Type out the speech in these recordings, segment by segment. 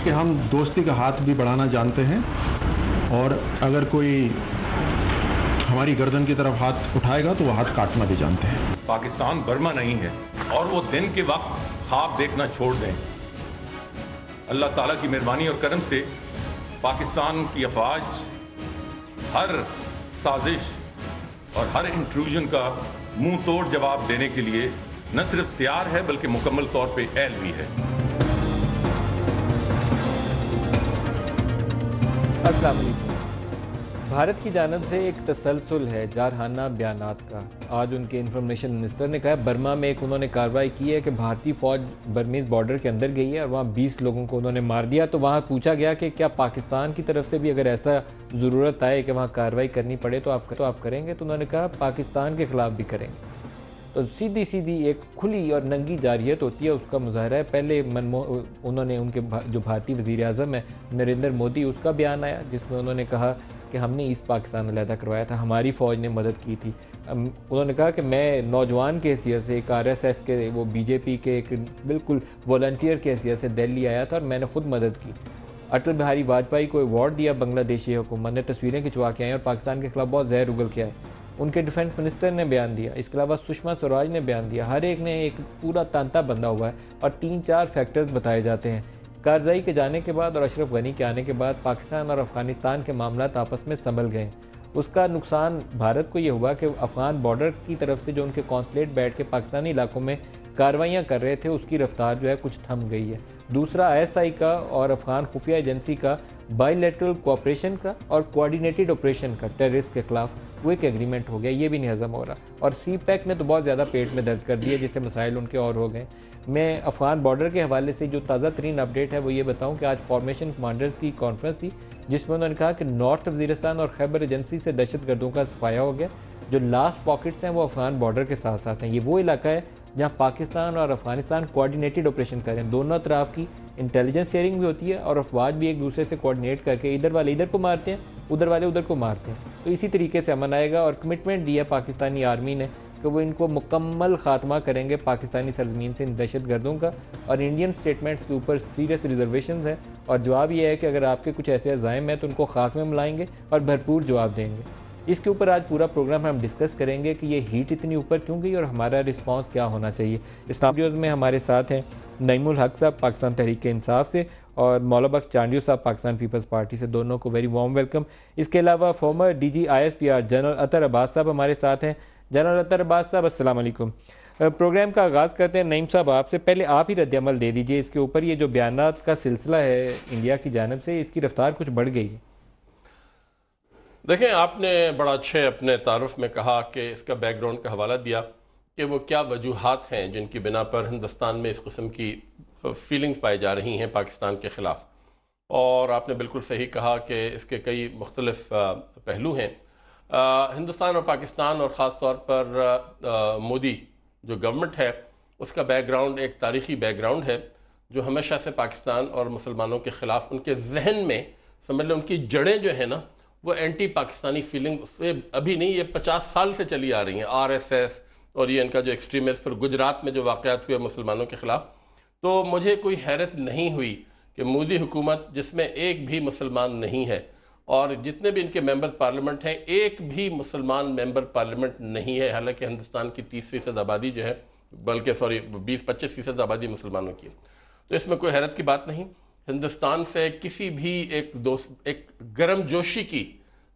कि हम दोस्ती का हाथ भी बढ़ाना जानते हैं, और अगर कोई हमारी गर्दन की तरफ हाथ उठाएगा तो वो हाथ काटना भी जानते हैं। पाकिस्तान बर्मा नहीं है और वो दिन के वक्त ख्वाब देखना छोड़ दें। अल्लाह ताला की मेहरबानी और करम से पाकिस्तान की अफवाज हर साजिश और हर इंट्रूजन का मुंह तोड़ जवाब देने के लिए न सिर्फ तैयार है बल्कि मुकम्मल तौर पे अहल भी है। अस्सलाम वालेकुम। भारत की जानिब से एक तसलसल है जारहाना बयानात का। आज उनके इंफॉर्मेशन मिनिस्टर ने कहा बर्मा में एक उन्होंने कार्रवाई की है कि भारतीय फ़ौज बर्मीज़ बॉर्डर के अंदर गई है और वहाँ 20 लोगों को उन्होंने मार दिया। तो वहाँ पूछा गया कि क्या पाकिस्तान की तरफ से भी अगर ऐसा ज़रूरत आए कि वहाँ कार्रवाई करनी पड़े तो आप करेंगे? तो उन्होंने कहा पाकिस्तान के ख़िलाफ़ भी करेंगे। तो सीधी सीधी एक खुली और नंगी जारियत होती है, उसका मुजाहरा है। पहले उन्होंने उनके जो भारतीय वज़ीर आज़म है नरेंद्र मोदी, उसका बयान आया जिसमें उन्होंने कहा कि हमने ईस्ट पाकिस्तान अलहदा करवाया था, हमारी फ़ौज ने मदद की थी। उन्होंने कहा कि मैं नौजवान के हैसियत से एक RSS के वो BJP के एक बिल्कुल वॉलंटियर के हैसियत से दिल्ली आया था और मैंने ख़ुद मदद की। अटल बिहारी वाजपेयी को अवार्ड दिया बांग्लादेशी हुकूमत ने, तस्वीरें खिंचवा के आए और पाकिस्तान के खिलाफ बहुत जहर उगल के आए। उनके डिफेंस मिनिस्टर ने बयान दिया, इसके अलावा सुषमा स्वराज ने बयान दिया। हर एक ने एक पूरा तांता बंधा हुआ है और 3-4 फैक्टर्स बताए जाते हैं। कारज़ई के जाने के बाद और अशरफ गनी के आने के बाद पाकिस्तान और अफ़गानिस्तान के मामला आपस में संभल गए। उसका नुकसान भारत को ये हुआ कि अफ़गान बॉर्डर की तरफ से जो उनके कौंसलेट बैठ के पाकिस्तानी इलाकों में कार्रवाइयाँ कर रहे थे, उसकी रफ्तार जो है कुछ थम गई है। दूसरा ISI का और अफ़गान खुफिया एजेंसी का बायलैटरल कोऑपरेशन का और कोऑर्डिनेटेड ऑपरेशन का टेररिस्ट के खिलाफ वो एक एग्रीमेंट हो गया, ये भी नहीं हज़म हो रहा। और CPEC ने तो बहुत ज़्यादा पेट में दर्द कर दिया, जिससे मसाइल उनके और हो गए। मैं अफ़गान बॉर्डर के हवाले से जो ताज़ा तरीन अपडेट है वो ये बताऊं कि आज फॉर्मेशन कमांडर्स की कॉन्फ्रेंस थी जिसमें उन्होंने कहा कि नॉर्थ वज़ीरिस्तान और खैबर एजेंसी से दहशत गर्दों का सफाया हो गया। जो लास्ट पॉकेट्स हैं वो अफ़गान बॉर्डर के साथ साथ हैं। ये वो इलाका है जहाँ पाकिस्तान और अफ़गानिस्तान कोऑर्डिनेटेड ऑपरेशन करें, दोनों तरफ की इंटेलिजेंस शेयरिंग भी होती है और अफवाज भी एक दूसरे से कोऑर्डिनेट करके इधर वाले इधर को मारते हैं, उधर वाले उधर को मारते हैं। तो इसी तरीके से अमन आएगा और कमिटमेंट दिया पाकिस्तानी आर्मी ने कि वो इनको मुकम्मल खात्मा करेंगे पाकिस्तानी सरजमीन से इन दहशत गर्दों का। और इंडियन स्टेटमेंट्स के ऊपर सीरियस रिजर्वेशन है और जवाब ये है कि अगर आपके कुछ ऐसे अज़ाइम हैं तो उनको खाक में मिलाएंगे और भरपूर जवाब देंगे। इसके ऊपर आज पूरा प्रोग्राम हम डिस्कस करेंगे कि ये हीट इतनी ऊपर क्यों गई और हमारा रिस्पांस क्या होना चाहिए। इस वीडियोज़ में हमारे साथ हैं नईमुल हक साहब पाकिस्तान तहरीक इंसाफ से और मौला बख्श चांडियो साहब पाकिस्तान पीपल्स पार्टी से, दोनों को वेरी वार्म वेलकम। इसके अलावा फॉर्मर DG ISPR जनरल अतर अब्बास साहब हमारे साथ हैं। जनरल अतर अब्बास साहब अस्सलाम वालेकुम। प्रोग्राम का आगाज़ करते हैं नईम साहब आपसे, पहले आप ही रद्द-ए-अमल दे दीजिए इसके ऊपर। ये जो बयानात का सिलसिला है इंडिया की जानिब से, इसकी रफ्तार कुछ बढ़ गई है। देखें, आपने बड़ा अच्छे अपने तारुफ में कहा कि इसका बैकग्राउंड का हवाला दिया कि वो क्या वजूहात हैं जिनकी बिना पर हिंदुस्तान में इस किस्म की फीलिंग्स पाई जा रही हैं पाकिस्तान के ख़िलाफ़। और आपने बिल्कुल सही कहा कि इसके कई मुख्तलिफ पहलू हैं। हिंदुस्तान और पाकिस्तान और ख़ास तौर पर मोदी जो गवर्नमेंट है उसका बैकग्राउंड एक तारीख़ी बैकग्राउंड है जो हमेशा से पाकिस्तान और मुसलमानों के ख़िलाफ़ उनके जहन में समझ लें उनकी जड़ें जो है ना वो एंटी पाकिस्तानी फीलिंग से अभी नहीं, ये 50 साल से चली आ रही हैं। RSS और ये इनका जो एक्सट्रीमिस्ट, फिर गुजरात में जो वाक़यात हुए मुसलमानों के ख़िलाफ़, तो मुझे कोई हैरत नहीं हुई कि मोदी हुकूमत जिसमें एक भी मुसलमान नहीं है और जितने भी इनके मेंबर पार्लियामेंट हैं एक भी मुसलमान मेंबर पार्लियामेंट नहीं है। हालांकि हिंदुस्तान की 30% आबादी जो है, बल्कि 20-25% आबादी मुसलमानों की, तो इसमें कोई हैरत की बात नहीं। हिंदुस्तान से किसी भी एक गर्म जोशी की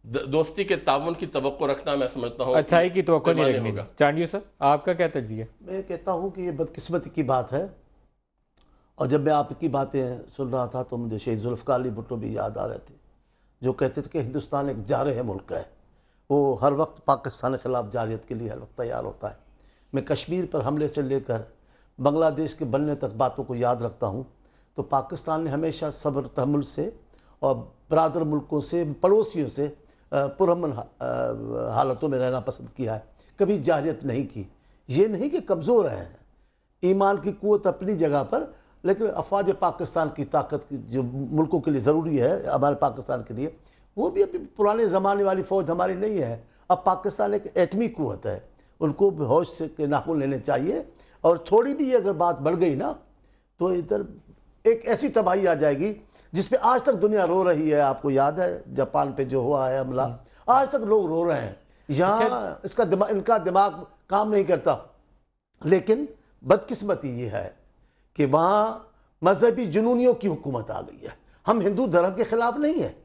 दोस्ती के ताउन की तवक्को रखना मैं समझता हूँ अच्छाई की तवक्को नहीं रखनी होगा। चांडियो साहब आपका क्या तज्जिया? मैं कहता हूँ कि ये बदकिस्मती की बात है। और जब मैं आपकी बातें सुन रहा था तो मुझे शहीद जुल्फ़िकार अली भुट्टो भी याद आ रहे थे जो कहते थे कि हिंदुस्तान एक जारह मुल्क है, वो हर वक्त पाकिस्तान के ख़िलाफ़ जारियत के लिए हर वक्त तैयार होता है। मैं कश्मीर पर हमले से लेकर बांग्लादेश के बनने तक बातों को याद रखता हूँ। तो पाकिस्तान ने हमेशा सब्र तहम्मुल से और बरादर मुल्कों से, पड़ोसियों से पुरअमन हालतों में रहना पसंद किया है, कभी जारियत नहीं की। ये नहीं कि कमज़ोर हैं, ईमान की क़ुव्वत अपनी जगह पर, लेकिन अफवाज पाकिस्तान की ताकत की जो मुल्कों के लिए ज़रूरी है हमारे पाकिस्तान के लिए, वो भी अभी पुराने ज़माने वाली फ़ौज हमारी नहीं है। अब पाकिस्तान एक एटमी क़ुव्वत है, उनको होश से के नाखून लेने चाहिए। और थोड़ी भी अगर बात बढ़ गई ना तो इधर एक ऐसी तबाही आ जाएगी जिसपे आज तक दुनिया रो रही है। आपको याद है जापान पे जो हुआ है हमला, आज तक लोग रो रहे हैं। यहाँ इनका दिमाग काम नहीं करता। लेकिन बदकिस्मती ये है कि वहाँ मजहबी जुनूनियों की हुकूमत आ गई है। हम हिंदू धर्म के खिलाफ नहीं है,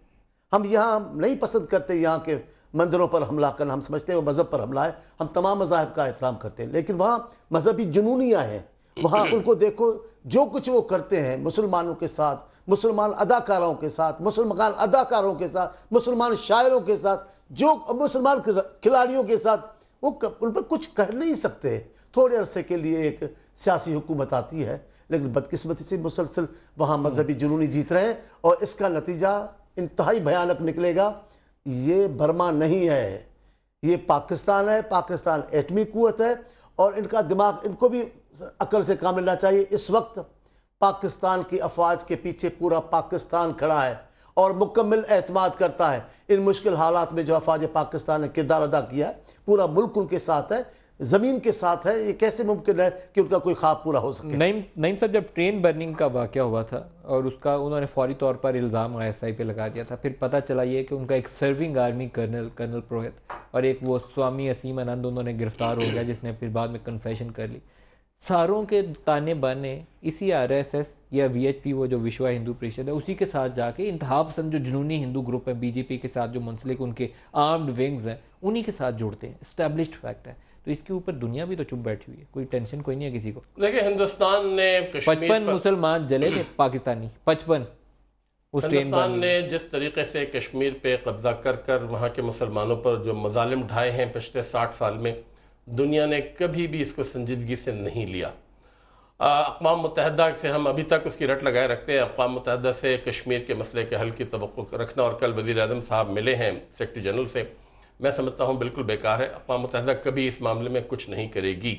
हम यहाँ नहीं पसंद करते यहाँ के मंदिरों पर हमला करना। हम समझते हैं वो मज़हब पर हमला है, हम तमाम मज़ाहब का एहतराम करते हैं। लेकिन वहाँ मजहबी जुनूनियाँ हैं, वहाँ उनको देखो जो कुछ वो करते हैं मुसलमानों के साथ, मुसलमान अदाकारों के साथ, मुसलमान अदाकारों के साथ, मुसलमान शायरों के साथ, जो मुसलमान खिलाड़ियों के साथ, वो उन पर कुछ कह नहीं सकते। थोड़े अरसे के लिए एक सियासी हुकूमत आती है, लेकिन बदकिस्मती से मुसलसल वहाँ मजहबी जुनूनी जीत रहे हैं और इसका नतीजा इंतहाई भयानक निकलेगा। ये बर्मा नहीं है, ये पाकिस्तान है। पाकिस्तान एटमी कुव्वत है और इनका दिमाग, इनको भी अकल से काम लेना चाहिए। इस वक्त पाकिस्तान की अफवाज के पीछे पूरा पाकिस्तान खड़ा है और मुकम्मल एतमाद करता है। इन मुश्किल हालात में जो अफवाज पाकिस्तान ने किरदार अदा किया है, पूरा मुल्क उनके साथ है, ज़मीन के साथ है। ये कैसे मुमकिन है कि उनका कोई ख्वाब पूरा हो सके? नईम साहब, जब ट्रेन बर्निंग का वाक़या हुआ था और उसका उन्होंने फौरी तौर पर इल्ज़ाम ISI पे लगा दिया था, फिर पता चला ये कि उनका एक सर्विंग आर्मी कर्नल पुरोहित और एक वो स्वामी असीम आनंद उन्होंने गिरफ्तार हो गया, जिसने फिर बाद में कन्फेशन कर ली। सारों के ताने बाने इसी RSS या VHP, वो जो विश्व हिंदू परिषद है, उसी के साथ जाके इंतहा पसंद जो जुनूनी हिंदू ग्रुप है BJP के साथ जो मुंसलिक उनके आर्म्ड विंग्स हैं, उन्हीं के साथ जोड़ते हैं। एस्टैब्लिश्ड फैक्ट है। तो इसके ऊपर दुनिया भी तो चुप बैठी हुई है, कोई टेंशन कोई नहीं है किसी को। देखिए, हिंदुस्तान ने 55 मुसलमान जले थे पाकिस्तानी, 55। हिंदुस्तान ने जिस तरीके से कश्मीर पे कब्जा कर वहाँ के मुसलमानों पर जो मजालिम ढाए हैं पिछले 60 साल में, दुनिया ने कभी भी इसको संजीदगी से नहीं लिया। अक़वाम मुत्तहिदा से हम अभी तक उसकी रट लगाए रखते हैं। अक़वाम मुत्तहिदा से कश्मीर के मसले के हल की तवक्को रखना, और कल वज़ीर आज़म साहब मिले हैं सेक्रेटरी जनरल से, मैं समझता हूँ बिल्कुल बेकार है। अक़वाम मुत्तहिदा कभी इस मामले में कुछ नहीं करेगी।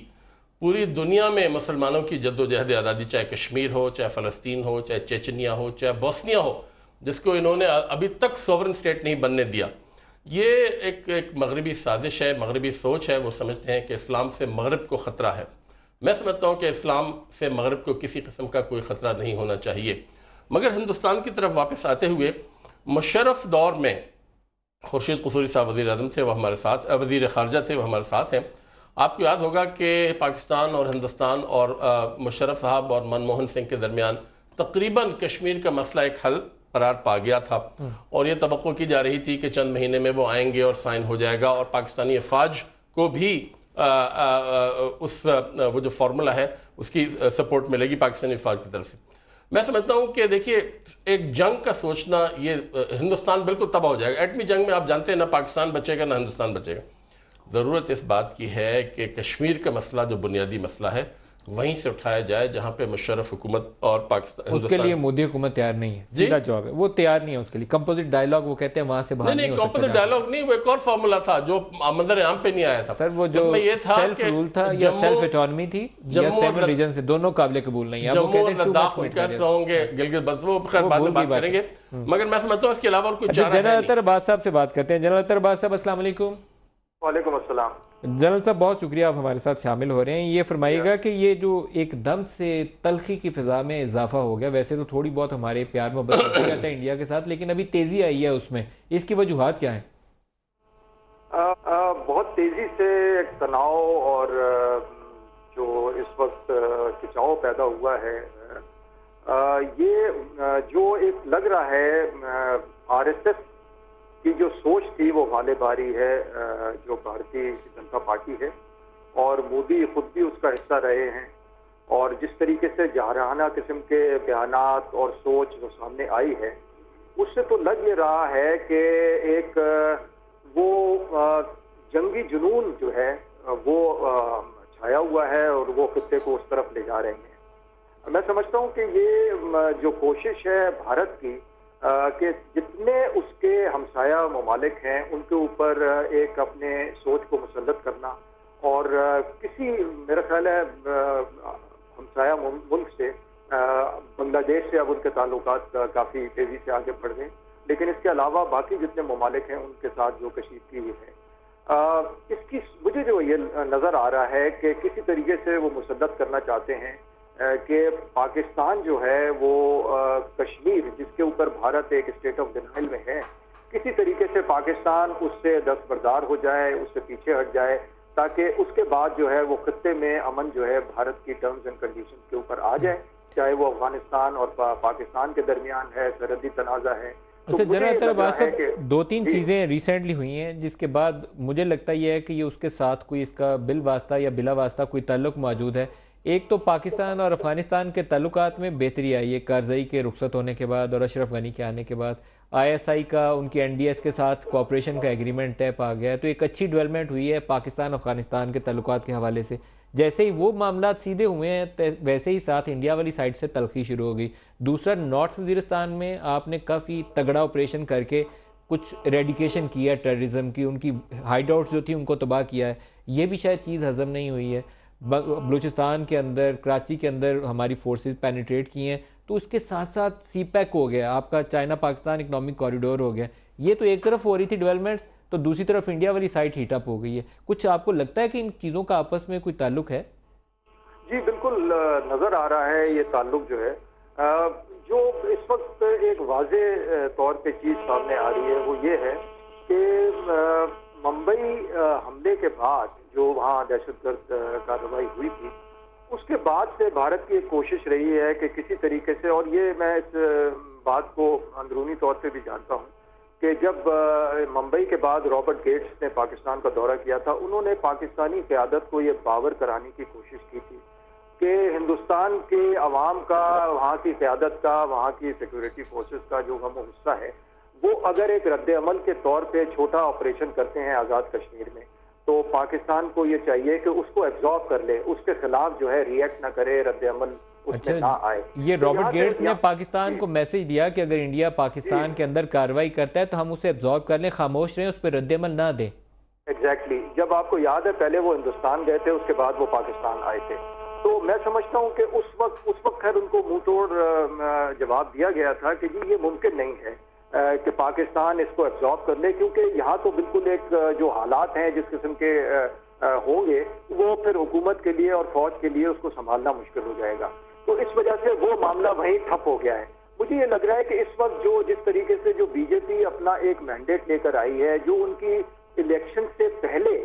पूरी दुनिया में मुसलमानों की जद्दोजहद आज़ादी, चाहे कश्मीर हो, चाहे फ़लस्तीन हो, चाहे चेचनिया हो, चाहे बोस्निया हो, जिसको इन्होंने अभी तक सॉवरन स्टेट नहीं बनने दिया, ये एक मगरबी साजिश है, मगरबी सोच है। वो समझते हैं कि इस्लाम से मगरब को ख़तरा है। मैं समझता हूँ कि इस्लाम से मगरब को किसी किस्म का कोई ख़तरा नहीं होना चाहिए। मगर हिंदुस्तान की तरफ वापस आते हुए, मुशर्रफ दौर में खुर्शीद कसूरी साहब वज़ीर आज़म थे, वो हमारे साथ, वज़ीर ख़ारजा थे, वो हमारे साथ हैं। आपको याद होगा कि पाकिस्तान और हिंदुस्तान और मुशर्रफ साहब और मनमोहन सिंह के दरमियान तकरीबन कश्मीर का मसला एक हल करार पा गया था, और ये तवक्को की जा रही थी कि चंद महीने में वो आएंगे और साइन हो जाएगा, और पाकिस्तानी अफवाज को भी वो जो फार्मूला है उसकी सपोर्ट मिलेगी पाकिस्तानी अफवाज की तरफ से। मैं समझता हूँ कि देखिए, एक जंग का सोचना, ये हिंदुस्तान बिल्कुल तबाह हो जाएगा। एटमी जंग में आप जानते हैं ना पाकिस्तान बचेगा ना हिंदुस्तान बचेगा। ज़रूरत इस बात की है कि कश्मीर का मसला जो बुनियादी मसला है वहीं से उठाया जाए, जहाँ पे मुशर्रफ हुकूमत और पाकिस्तान, उसके लिए मोदी हुकूमत तैयार नहीं है। सीधा जवाब है, वो तैयार नहीं है उसके लिए। कंपोजिट डायलॉग वो कहते हैं वहां से बाहर नहीं, कंपोजिट डायलॉग नहीं, वो एक और फार्मूला था जो मंजर आम पे नहीं आया था सर। वो जो ये था सेल्फ रूल था या सेल्फ ऑटोनॉमी थी या 7 रीजन से, दोनों काबिल कबूल नहीं है। जम्मू और लद्दाख में कैसे होंगे, गिलगित बल्तिस्तान, वो खैर बाद में बात करेंगे। मगर मैं समझता हूँ इसके अलावा और कुछ जनरल अतर अब्बास साहब से बात करते हैं। जनरल अतर अब्बास साहब, अस्सलाम वालेकुम। वालेकुम अस्सलाम। जनरल साहब, बहुत शुक्रिया आप हमारे साथ शामिल हो रहे हैं। ये फरमाइएगा कि ये जो एकदम से तलखी की फिजा में इजाफा हो गया, वैसे तो थोड़ी बहुत हमारे प्यार मोहब्बत रहता है इंडिया के साथ, लेकिन अभी तेजी आई है उसमें, इसकी वजूहात क्या है? बहुत तेजी से एक तनाव और जो इस वक्त खिंचाव पैदा हुआ है, ये जो एक लग रहा है RSS की जो सोच थी वो वाले बारी है, जो भारतीय जनता पार्टी है, और मोदी खुद भी उसका हिस्सा रहे हैं। और जिस तरीके से जारहाना किस्म के बयानात और सोच जो सामने आई है, उससे तो लग ये रहा है कि एक वो जंगी जुनून जो है वो छाया हुआ है और वो खित्ते को उस तरफ ले जा रहे हैं। मैं समझता हूँ कि ये जो कोशिश है भारत की कि जितने उसके हमसाया ममालिक हैं उनके ऊपर एक अपने सोच को मुसल्लत करना, और किसी, मेरा ख्याल है हमसाया मुल्क से, बांग्लादेश से अब उनके ताल्लुकात काफ़ी तेज़ी से आगे बढ़ गए, लेकिन इसके अलावा बाकी जितने ममालिक हैं उनके साथ जो कशीदगी है, इसकी मुझे जो ये नज़र आ रहा है कि किसी तरीके से वो मुसद्दत करना चाहते हैं कि पाकिस्तान जो है वो कश्मीर, जिसके ऊपर भारत एक स्टेट ऑफ डिनाइल में है, किसी तरीके से पाकिस्तान उससे दस्तबरदार हो जाए, उससे पीछे हट जाए, ताकि उसके बाद जो है वो खत्ते में अमन जो है भारत की टर्म्स एंड कंडीशन के ऊपर आ जाए, चाहे वो अफगानिस्तान और पाकिस्तान के दरमियान है, सरहदी तनाज़ा है। अच्छा जनरल तरह दो तीन चीज़ें रिसेंटली हुई हैं जिसके बाद मुझे लगता यह है कि ये उसके साथ कोई इसका बिल वास्ता या बिला वास्ता कोई ताल्लुक मौजूद है। एक तो पाकिस्तान और अफगानिस्तान के ताल्लुकात में बेहतरी आई है कारज़ई के रुखसत होने के बाद और अशरफ गनी के आने के बाद। ISI का उनकी NDS के साथ कोऑपरेशन का एग्रीमेंट तय पा गया है, तो एक अच्छी डेवलपमेंट हुई है पाकिस्तान अफगानिस्तान के ताल्लुकात के हवाले से। जैसे ही वो मामला सीधे हुए हैं वैसे ही साथ इंडिया वाली साइड से तलखी शुरू हो गई। दूसरा, नॉर्थ वज़ीरिस्तान में आपने काफ़ी तगड़ा ऑपरेशन करके कुछ रेडिकेशन किया है टेररिज्म की, उनकी हाइड आउट्स जो थी उनको तबाह किया है। ये भी शायद चीज़ हज़म नहीं हुई है। बलूचिस्तान के अंदर, कराची के अंदर हमारी फोर्सेस पेनिट्रेट किए हैं, तो उसके साथ साथ CPEC हो गया, आपका चाइना पाकिस्तान इकनॉमिक कॉरिडोर हो गया। ये तो एक तरफ हो रही थी डेवलपमेंट्स, तो दूसरी तरफ इंडिया वाली साइड हीटअप हो गई है। कुछ आपको लगता है कि इन चीज़ों का आपस में कोई ताल्लुक है? जी बिल्कुल नज़र आ रहा है ये ताल्लुक जो है। जो इस वक्त एक वाज़े तौर पे चीज़ सामने आ रही है वो ये है कि मुंबई हमले के बाद जो वहाँ दहशतगर्द कार्रवाई हुई थी, उसके बाद से भारत की एक कोशिश रही है कि किसी तरीके से, और ये मैं इस बात को अंदरूनी तौर पे भी जानता हूँ कि जब मुंबई के बाद रॉबर्ट गेट्स ने पाकिस्तान का दौरा किया था, उन्होंने पाकिस्तानी क़यादत को ये बावर कराने की कोशिश की थी कि हिंदुस्तान के अवाम का, वहाँ की क़यादत का, वहाँ की सिक्योरिटी फोर्सेस का जो गम हिस्सा है, वो अगर एक रद्द अमल के तौर पे छोटा ऑपरेशन करते हैं आज़ाद कश्मीर में, तो पाकिस्तान को ये चाहिए कि उसको एब्जॉर्ब कर ले, उसके खिलाफ जो है रिएक्ट ना करे, रद्द अमल उसमें ना आए। ये रॉबर्ट गेट्स ने पाकिस्तान को मैसेज दिया कि अगर इंडिया पाकिस्तान के अंदर कार्रवाई करता है तो हम उसे एब्जॉर्ब कर लें, खामोश रहें, उस पर रद्द अमल ना दें। एग्जैक्टली। जब आपको याद है पहले वो हिंदुस्तान गए थे, उसके बाद वो पाकिस्तान आए थे, तो मैं समझता हूँ कि उस वक्त खैर उनको मुंह तोड़ जवाब दिया गया था कि जी ये मुमकिन नहीं है कि पाकिस्तान इसको एब्जॉर्ब कर ले, क्योंकि यहाँ तो बिल्कुल एक जो हालात हैं जिस किस्म के होंगे, वो फिर हुकूमत के लिए और फौज के लिए उसको संभालना मुश्किल हो जाएगा। तो इस वजह से वो मामला वहीं ठप हो गया है। मुझे ये लग रहा है कि इस वक्त जो जिस तरीके से जो बीजेपी अपना एक मैंडेट लेकर आई है, जो उनकी इलेक्शन से पहले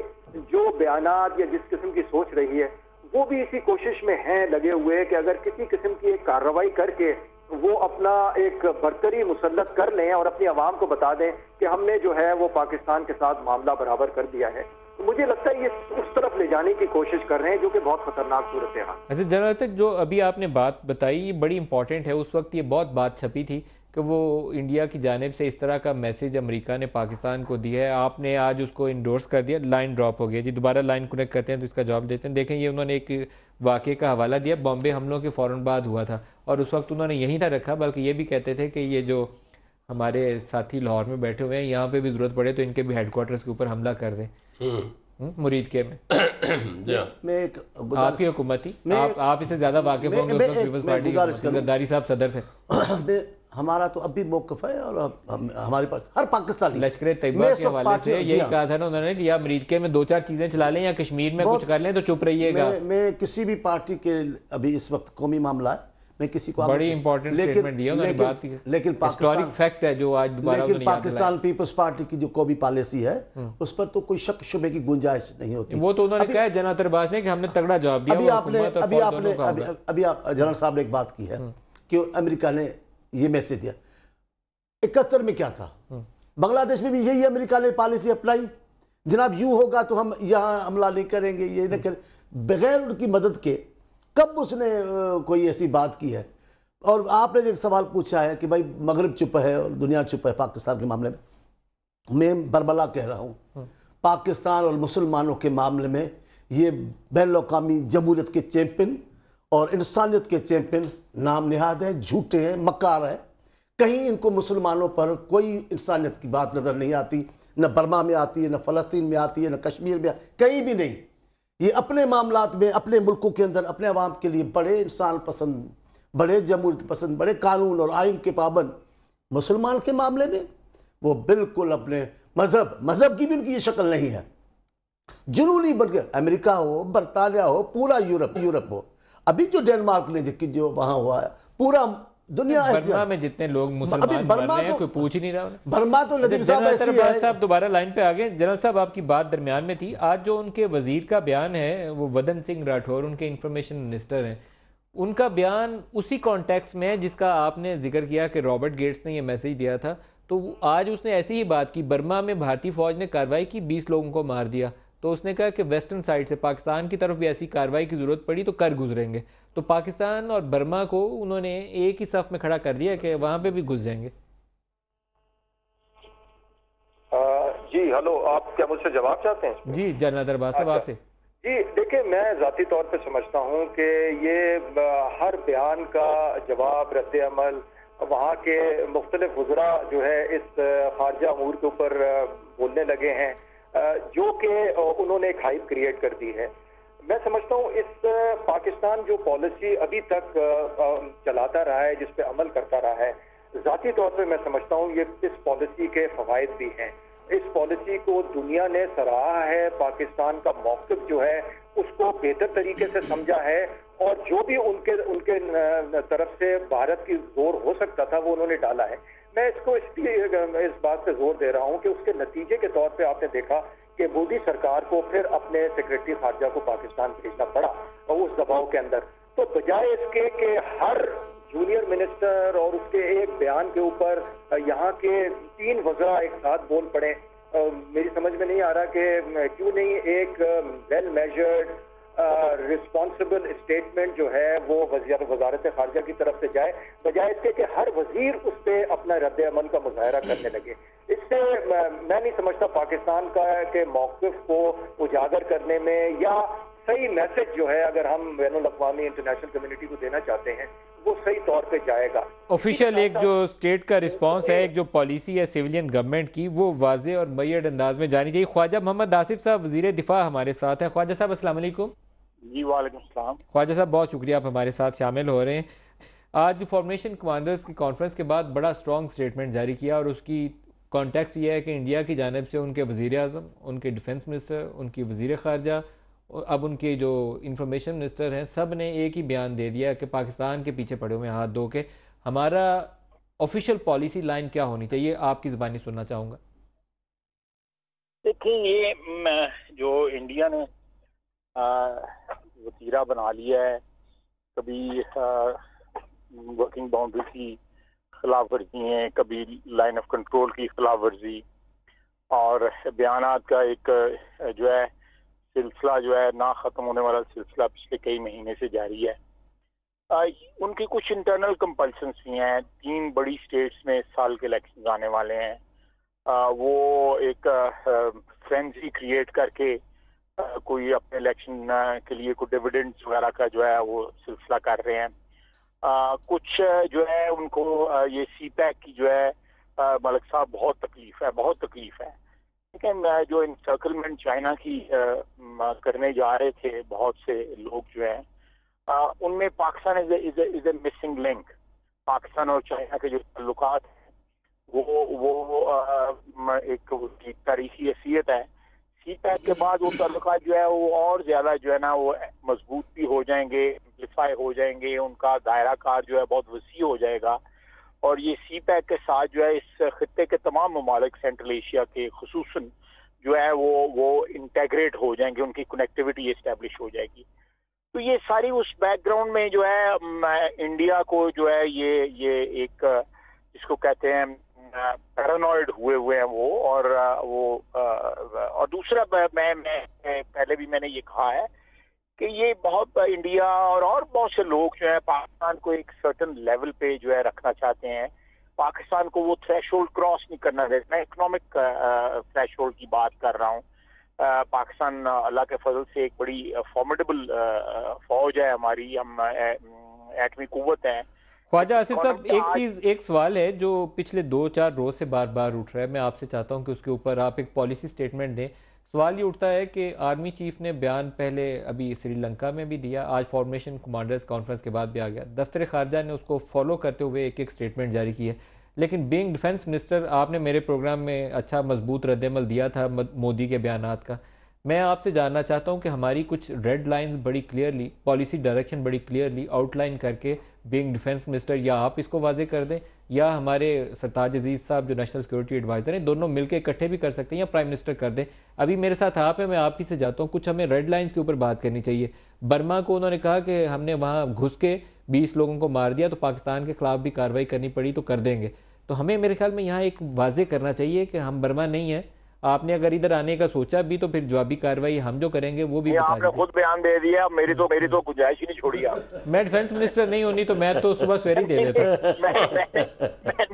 जो बयानात या जिस किस्म की सोच रही है, वो भी इसी कोशिश में हैं लगे हुए कि अगर किसी किस्म की एक कार्रवाई करके वो अपना एक बरतरी मुसल्लत कर लें और अपनी आवाम को बता दें कि हमने जो है वो पाकिस्तान के साथ मामला बराबर कर दिया है। तो मुझे लगता है ये उस तरफ ले जाने की कोशिश कर रहे हैं, जो कि बहुत खतरनाक सूरत है। अच्छा जनरल तक जो अभी आपने बात बताई ये बड़ी इंपॉर्टेंट है। उस वक्त ये बहुत बात छपी थी कि वो इंडिया की जानिब से इस तरह का मैसेज अमेरिका ने पाकिस्तान को दिया है, आपने आज उसको इंडोर्स कर दिया, लाइन ड्रॉप हो गया। जी दोबारा लाइन कनेक्ट करते हैं तो इसका जवाब देते हैं। देखें ये उन्होंने एक वाक़े का हवाला दिया, बॉम्बे हमलों के फ़ौरन बाद हुआ था, और उस वक्त उन्होंने यहीं ना रखा, बल्कि ये भी कहते थे कि ये जो हमारे साथी लाहौर में बैठे हुए हैं, यहाँ पे भी ज़रूरत पड़े तो इनके भी हेडक्वार्टर्स के ऊपर हमला कर दें। मुरीद के में मैं एक आपकी हुकूमत थी, आप इससे ज़्यादा वाकिफ होंगे। उस वक्त पीपल्स पार्टी के जरदारी साहब सदर थे। हमारा तो अब भी मौक़िफ़ है, और हमारे पास हर पाकिस्तानी लश्कर तैयबा के हवाले से यही कहा था ना उन्होंने कि या अमेरिका में 2-4 चीज़ें चला लें या कश्मीर में कुछ कर लें तो चुप रहिएगा। मैं किसी भी पार्टी के अभी इस वक्त कौमी मामला है, मैं किसी को बड़ी इंपॉर्टेंट स्टेटमेंट दिया उन्होंने, बात की, लेकिन हिस्टोरिक फैक्ट है जो आज दोबारा लेकिन पाकिस्तान पीपल्स पार्टी की जो कौमी पॉलिसी है उस पर तो कोई शक शुबे की गुंजाइश नहीं होती। वो तो उन्होंने कहा जनरल तरबाज ने कि हमने तगड़ा जवाब दिया। अभी आप जनरल साहब ने एक बात की है कि अमेरिका ने ये मैसेज दिया। 71 में क्या था, बांग्लादेश में भी यही अमेरिका ने पॉलिसी अपनाई, जनाब यूं होगा तो हम यहाँ हमला नहीं करेंगे, ये नहीं करें, बगैर उनकी मदद के। कब उसने कोई ऐसी बात की है? और आपने जो एक सवाल पूछा है कि भाई मगरब चुप है और दुनिया चुप है पाकिस्तान के मामले में, मैं बरबला कह रहा हूँ, पाकिस्तान और मुसलमानों के मामले में ये बैन-अल-अक़वामी जमहूरियत के चैंपियन और इंसानियत के चैंपियन नाम निहाद है, झूठे हैं, मक्कार है। कहीं इनको मुसलमानों पर कोई इंसानियत की बात नज़र नहीं आती, न बर्मा में आती है, न फ़लस्तीन में आती है, न कश्मीर में, कहीं भी नहीं। ये अपने मामलात में अपने मुल्कों के अंदर अपने अवाम के लिए बड़े इंसान पसंद, बड़े जमहूरियत पसंद, बड़े कानून और आइन के पाबंद। मुसलमान के मामले में वो बिल्कुल अपने मज़हब की भी उनकी ये शक्ल नहीं है। जुनूनी बन के अमेरिका हो, बरतानिया हो, पूरा यूरोप हो, अभी जो डेनमार्क ने जो वहां हुआ है, पूरा दुनिया बर्मा में जितने लोग मुसलमान मर रहे हैं कोई पूछ ही नहीं रहा। बर्मा तो लतीफ साहब ऐसी है। साहब दोबारा लाइन पे आ गए। जनरल साहब आपकी बात दरमियान में थी। आज जो उनके वजीर का बयान है, वो वदन सिंह राठौर उनके इंफॉर्मेशन मिनिस्टर हैं, उनका बयान उसी कॉन्टेक्स्ट में है जिसका आपने जिक्र किया कि रॉबर्ट गेट्स ने ये मैसेज दिया था। तो आज उसने ऐसी ही बात की, बर्मा में भारतीय फौज ने कार्रवाई की, 20 लोगों को मार दिया। तो उसने कहा कि वेस्टर्न साइड से पाकिस्तान की तरफ भी ऐसी कार्रवाई की ज़रूरत पड़ी तो कर गुजरेंगे। तो पाकिस्तान और बर्मा को उन्होंने एक ही सफ में खड़ा कर दिया कि वहाँ पे भी घुस जाएंगे। जी हेलो, आप क्या मुझसे जवाब चाहते हैं? जी जनरल दरबार साहब आपसे। जी देखिए, मैं ज़ाती तौर पे समझता हूँ कि ये हर बयान का जवाब, रद्द अमल वहाँ के मुख्तलिफ वज़रा जो है इस खारजा अमूर के ऊपर बोलने लगे हैं, जो कि उन्होंने एक हाइप क्रिएट कर दी है। मैं समझता हूँ इस पाकिस्तान जो पॉलिसी अभी तक चलाता रहा है, जिस पे अमल करता रहा है, ज़ाती तौर पे मैं समझता हूँ ये इस पॉलिसी के फ़वाइद भी हैं। इस पॉलिसी को दुनिया ने सराहा है, पाकिस्तान का मौक़िफ़ जो है उसको बेहतर तरीके से समझा है, और जो भी उनके तरफ से भारत की जोर हो सकता था वो उन्होंने डाला है। मैं इसको इसलिए इस बात पे जोर दे रहा हूँ कि उसके नतीजे के तौर पे आपने देखा कि मोदी सरकार को फिर अपने सेक्रेटरी खारजा को पाकिस्तान भेजना पड़ा और उस दबाव के अंदर। तो बजाय इसके कि हर जूनियर मिनिस्टर और उसके एक बयान के ऊपर यहाँ के 3 वज़रा एक साथ बोल पड़े, मेरी समझ में नहीं आ रहा कि क्यों नहीं एक वेल मेजर्ड रिस्पॉन्सिबल स्टेटमेंट जो है वो वजारत खारजा की तरफ से जाए, बजाय इसके कि हर वजीर उस पर अपना रद्द अमल का मुजाहरा करने लगे। इससे मैं नहीं समझता पाकिस्तान का के मौक़िफ़ को उजागर करने में या सही मैसेज जो है अगर हम बैनुल अक़वामी इंटरनेशनल कम्युनिटी को देना चाहते हैं वो सही तौर पे जाएगा। ऑफिशियल एक जो स्टेट का रिस्पांस है, एक जो पॉलिसी है सिविलियन गवर्नमेंट की, वो वाज़ेह और मुय्यद अंदाज में जानी चाहिए। ख्वाजा मोहम्मद आसिफ साहब वज़ीर दिफा हमारे साथ हैं। ख्वाजा साहब अस्सलाम वालेकुम। जी वालेकुम सलाम। ख्वाजा साहब बहुत शुक्रिया आप हमारे साथ शामिल हो रहे हैं। आज फॉर्मेशन कमांडर्स की कॉन्फ्रेंस के बाद बड़ा स्ट्रॉन्ग स्टेटमेंट जारी किया और उसकी कॉन्टेक्स्ट ये है कि इंडिया की जानिब से उनके वज़ीर आज़म, उनके डिफेंस मिनिस्टर, उनकी वज़ीर ख़ारजा और अब उनके जो इंफॉर्मेशन मिनिस्टर हैं, सब ने एक ही बयान दे दिया कि पाकिस्तान के पीछे पड़े हुए हाथ धो के हमारा ऑफिशियल पॉलिसी लाइन क्या होनी चाहिए, आपकी ज़बानी सुनना चाहूँगा। देखिए, ये जो इंडिया ने वतीरा बना लिया है, कभी वर्किंग बाउंड्री की खिलाफ वर्जी है, कभी लाइन ऑफ कंट्रोल की खिलाफ वर्जी, और बयानात का एक जो है सिलसिला जो है ना ख़त्म होने वाला सिलसिला पिछले कई महीने से जारी है। उनकी कुछ इंटरनल कंपल्शंस भी हैं। 3 बड़ी स्टेट्स में इस साल के इलेक्शन आने वाले हैं। वो एक फ्रेंजी क्रिएट करके कोई अपने इलेक्शन के लिए कोई डिविडेंड्स वगैरह का जो है वो सिलसिला कर रहे हैं। कुछ जो है उनको ये सीपैक की जो है मलिक साहब बहुत तकलीफ है। लेकिन जो इंसर्कलमेंट चाइना की करने जा रहे थे बहुत से लोग जो हैं, उनमें Pakistan is a missing link. Pakistan और चाइना के जो ताल्लुकात हैं वो एक तारीखी हैसियत है। सीपैक के बाद वो ताल्लुकात जो है वो और ज़्यादा जो है ना वो मजबूत भी हो जाएंगे, एम्प्लीफाई हो जाएंगे, उनका दायरा कार जो है बहुत वसी हो जाएगा। और ये सीपैक के साथ जो है इस खत्ते के तमाम ममालिक सेंट्रल एशिया के खुसूसन जो है वो इंटेग्रेट हो जाएंगे, उनकी कनेक्टिविटी इस्टेब्लिश हो जाएगी। तो ये सारी उस बैकग्राउंड में जो है इंडिया को जो है ये एक जिसको कहते हैं पैरानॉइड हुए हैं वो। और दूसरा मैं पहले भी मैंने ये कहा है कि ये बहुत इंडिया और बहुत से लोग जो है पाकिस्तान को एक सर्टेन लेवल पे जो है रखना चाहते हैं। पाकिस्तान को वो थ्रेशोल्ड क्रॉस नहीं करना देते। मैं इकोनॉमिक थ्रेशोल्ड की बात कर रहा हूँ। पाकिस्तान अल्लाह के फजल से एक बड़ी फॉर्मिडेबल फौज है हमारी, हम एटमी कुव्वत हैं। ख्वाजा आसिफ साहब, एक सवाल है जो पिछले 2-4 रोज से बार बार उठ रहा है। मैं आपसे चाहता हूँ कि उसके ऊपर आप एक पॉलिसी स्टेटमेंट दें। सवाल ये उठता है कि आर्मी चीफ ने बयान पहले अभी श्रीलंका में भी दिया, आज फॉर्मेशन कमांडर्स कॉन्फ्रेंस के बाद भी आ गया, दफ्तर खारजा ने उसको फॉलो करते हुए एक स्टेटमेंट जारी की है। लेकिन बीइंग डिफेंस मिनिस्टर आपने मेरे प्रोग्राम में अच्छा मजबूत रद्दमल दिया था मोदी के बयानात का। मैं आपसे जानना चाहता हूं कि हमारी कुछ रेड लाइंस बड़ी क्लियरली, पॉलिसी डायरेक्शन बड़ी क्लियरली आउटलाइन करके बीइंग डिफेंस मिनिस्टर या आप इसको वाजे कर दें, या हमारे सरताज अजीज़ साहब जो नेशनल सिक्योरिटी एडवाइज़र हैं, दोनों मिलकर इकट्ठे भी कर सकते हैं, या प्राइम मिनिस्टर कर दें। अभी मेरे साथ आप हैं, मैं आप ही से जाता हूँ, कुछ हमें रेड लाइंस के ऊपर बात करनी चाहिए। बर्मा को उन्होंने कहा कि हमने वहाँ घुस के 20 लोगों को मार दिया, तो पाकिस्तान के खिलाफ भी कार्रवाई करनी पड़ी तो कर देंगे। तो हमें मेरे ख्याल में यहाँ एक वाजे करना चाहिए कि हम बर्मा नहीं है, आपने अगर इधर आने का सोचा भी तो फिर जवाबी कार्रवाई हम जो करेंगे वो भी बता आपने दीजिए। खुद बयान दे दिया, मेरी तो गुंजाइश ही नहीं छोड़ी आप। मैं डिफेंस मिनिस्टर नहीं होनी तो मैं तो सुबह सवेरे ही दे देता।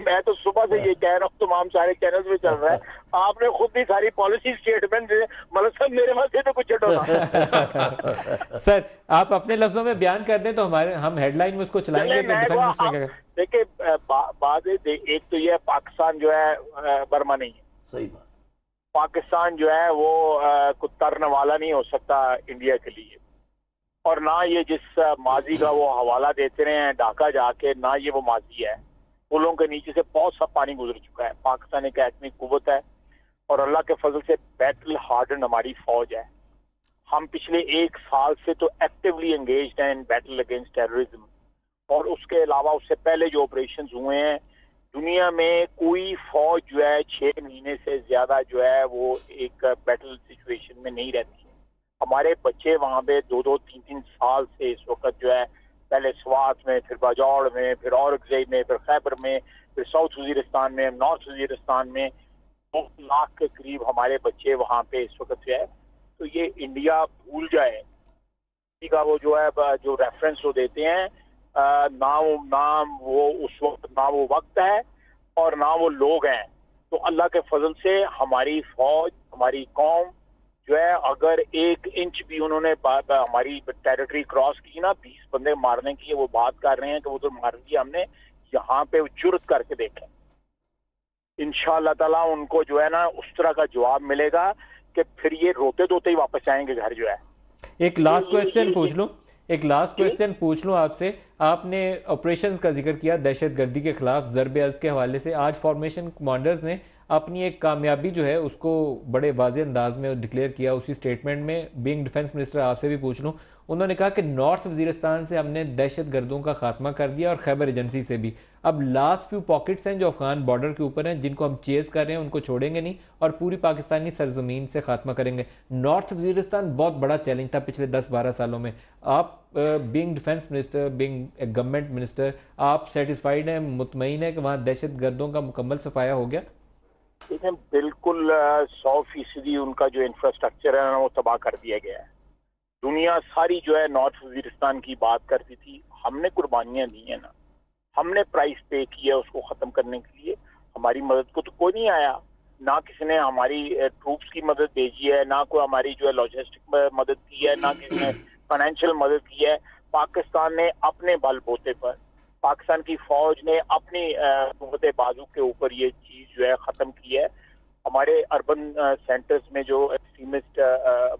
मैं तो सुबह से ये कह रहा हूँ, तमाम सारे चैनल्स में चल रहा है, आपने खुद भी सारी पॉलिसी स्टेटमेंट मतलब सब मेरे वास्ते तो कुछ छोड़ो ना। सर आप अपने लफ्जों में बयान कर दें तो हम हेडलाइन में उसको चलाएंगे कि डिफेंस मिनिस्टर। देखिए बात एक तो ये पाकिस्तान जो है बर्मा नहीं है, सही बात। पाकिस्तान जो है वो कुछ तरने वाला नहीं हो सकता इंडिया के लिए, और ना ये जिस माजी का वो हवाला देते रहे हैं ढाका जाके, ना ये वो माजी है। पुलों के नीचे से बहुत सा पानी गुजर चुका है। पाकिस्तान एक एटमी कुव्वत है और अल्लाह के फजल से बैटल हार्डन हमारी फौज है। हम पिछले 1 साल से तो एक्टिवली एंगेज्ड हैं इन बैटल अगेंस्ट टेररिज्म, और उसके अलावा उससे पहले जो ऑपरेशन हुए हैं, दुनिया में कोई फौज जो है 6 महीने से ज्यादा जो है वो एक बैटल सिचुएशन में नहीं रहती है। हमारे बच्चे वहां पे 2-2, 3-3 साल से इस वक्त जो है, पहले स्वात में, फिर बाजौड़ में, फिर औरंगजेब में, फिर खैबर में, फिर साउथ वजीरिस्तान में, नॉर्थ वजीरिस्तान में 2 लाख के करीब हमारे बच्चे वहां पे इस वक्त जो है। तो ये इंडिया भूल जाए का वो जो है जो रेफरेंस वो देते हैं, ना वो उस वक्त ना वो वक्त है और ना वो लोग हैं। तो अल्लाह के फजल से हमारी फौज, हमारी कौम जो है, अगर 1 इंच भी उन्होंने हमारी टेरिटरी क्रॉस की ना, 20 बंदे मारने की वो बात कर रहे हैं कि वो तो मार दिया हमने, यहाँ पे जुर्त करके देखें। इंशाअल्लाह ताला उनको जो है ना उस तरह का जवाब मिलेगा कि फिर ये रोते धोते ही वापस आएंगे घर जो है। एक लास्ट क्वेश्चन पूछ लूं आपसे। आपने ऑपरेशंस का जिक्र किया दहशतगर्दी के खिलाफ ज़रब-ए-अज़्ज़ के हवाले से। आज फॉर्मेशन कमांडर्स ने अपनी एक कामयाबी जो है उसको बड़े वाज़े अंदाज में डिक्लेयर किया उसी स्टेटमेंट में। बीइंग डिफेंस मिनिस्टर आपसे भी पूछ लूं, उन्होंने कहा कि नॉर्थ वजीरिस्तान से हमने दहशत गर्दों का खात्मा कर दिया और खैबर एजेंसी से भी। अब लास्ट फ्यू पॉकेट्स हैं जो अफगान बॉर्डर के ऊपर हैं, जिनको हम चेज कर रहे हैं, उनको छोड़ेंगे नहीं और पूरी पाकिस्तानी सरजमीन से खात्मा करेंगे। नॉर्थ वजीरिस्तान बहुत बड़ा चैलेंज था पिछले 10-12 सालों में। आप being defence minister, being a government minister, आप सेटिस्फाइड हैं, मुतमईन है कि वहाँ दहशत गर्दों का मुकम्मल सफाया हो गया? देखिए बिल्कुल 100% उनका जो इंफ्रास्ट्रक्चर है वो तबाह कर दिया गया है। दुनिया सारी जो है नॉर्थ वजीरिस्तान की बात करती थी, हमने कुर्बानियां दी है ना, हमने प्राइस पे किया उसको खत्म करने के लिए। हमारी मदद को तो कोई नहीं आया, ना किसी ने हमारी ट्रूप्स की मदद भेजी है, ना कोई हमारी जो है लॉजिस्टिक मदद की है, ना किसी ने फाइनेंशियल मदद की है। पाकिस्तान ने अपने बलबूते पर, पाकिस्तान की फौज ने अपनी कुव्वते बाजू के ऊपर ये चीज जो है खत्म की है। हमारे अर्बन सेंटर्स में जो एक्सट्रीमिस्ट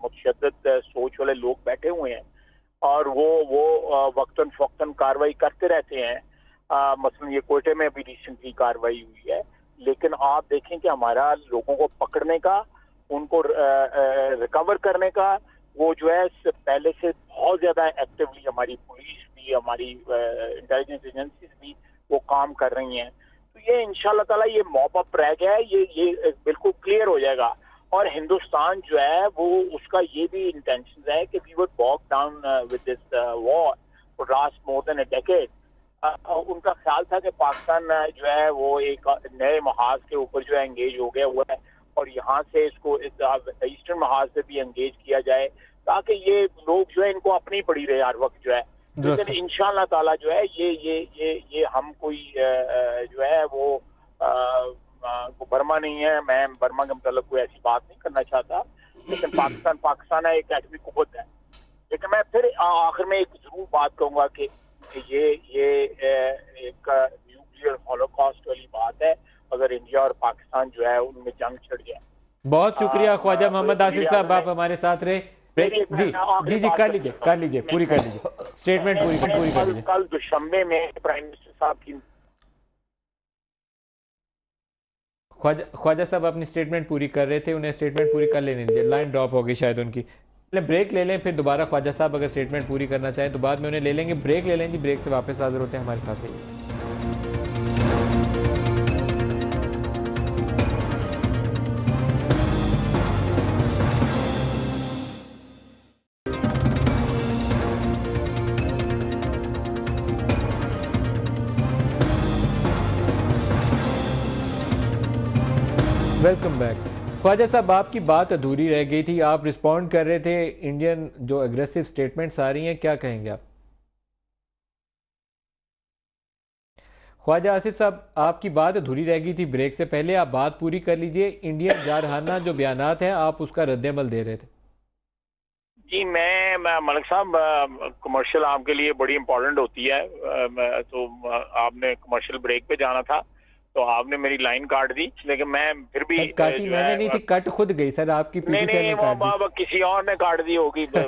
मुतशद्दिद सोच वाले लोग बैठे हुए हैं और वो वक्तन फक्तन कार्रवाई करते रहते हैं। मसलन ये कोयटे में अभी रिसेंटली कार्रवाई हुई है, लेकिन आप देखें कि हमारा लोगों को पकड़ने का, उनको रिकवर करने का वो जो है पहले से बहुत ज्यादा एक्टिवली हमारी पुलिस भी, हमारी इंटेलिजेंस एजेंसीज भी वो काम कर रही हैं। तो ये इंशाल्लाह ताला ये मॉप अप रह गया है, ये बिल्कुल क्लियर हो जाएगा। और हिंदुस्तान जो है वो उसका ये भी इंटेंशन है कि we would walk down with this war for last more than a decade. उनका ख्याल था कि पाकिस्तान जो है वो एक नए महाज के ऊपर जो है एंगेज हो गया हुआ है और यहाँ से इसको ईस्टर्न महाज से भी एंगेज किया जाए ताकि ये लोग जो है इनको अपनी पड़ी रहे हर वक्त जो है। लेकिन इंशाअल्लाह ताला जो है ये हम कोई जो है वो बर्मा नहीं है। मैं बर्मा के मतलब कोई ऐसी बात नहीं करना चाहता, लेकिन पाकिस्तान है, एक एटमी कुव्वत है। लेकिन मैं फिर आखिर में एक जरूर बात कहूंगा कि ये एक न्यूक्लियर हॉलोकॉस्ट वाली बात है अगर इंडिया और पाकिस्तान जो है उनमें जंग छिड़ जाए। बहुत शुक्रिया ख्वाजा मोहम्मद आसिफ साहब, आप हमारे साथ रहे। जी कर लीजिए पूरी कर लीजिए स्टेटमेंट पूरी कर लीजिए। कल दुशंबे में प्राइम मिनिस्टर साहब की ख्वाजा साहब अपनी स्टेटमेंट पूरी कर रहे थे, उन्हें स्टेटमेंट पूरी कर लेने दीजिए, लाइन ड्रॉप हो गई शायद उनकी। ब्रेक ले लें, फिर दोबारा ख्वाजा साहब अगर स्टेटमेंट पूरी करना चाहें तो बाद में उन्हें ले लेंगे। ब्रेक ले लें जी, ब्रेक से वापस हाजिर होते हैं हमारे साथ ही। Welcome back. ख्वाजा साहब, आपकी बात अधूरी रह गई थी, आप रिस्पॉन्ड कर रहे थे इंडियन जो एग्रेसिव स्टेटमेंट्स आ रही हैं, क्या कहेंगे आप? ख्वाजा आसिफ साहब, आपकी बात अधूरी रह गई थी ब्रेक से पहले, आप बात पूरी कर लीजिए। इंडियन जारहाना जो बयानात हैं, आप उसका रद्द-ए-अमल दे रहे थे। जी, मैं मलिक साहब, कमर्शियल आपके लिए बड़ी इंपॉर्टेंट होती है, तो आपने कमर्शियल ब्रेक पे जाना था तो आपने मेरी लाइन काट दी, लेकिन मैं फिर भी काटी मैंने नहीं थी, कट खुद गई सर आपकी। नहीं, वो किसी और ने काट दी होगी। मैं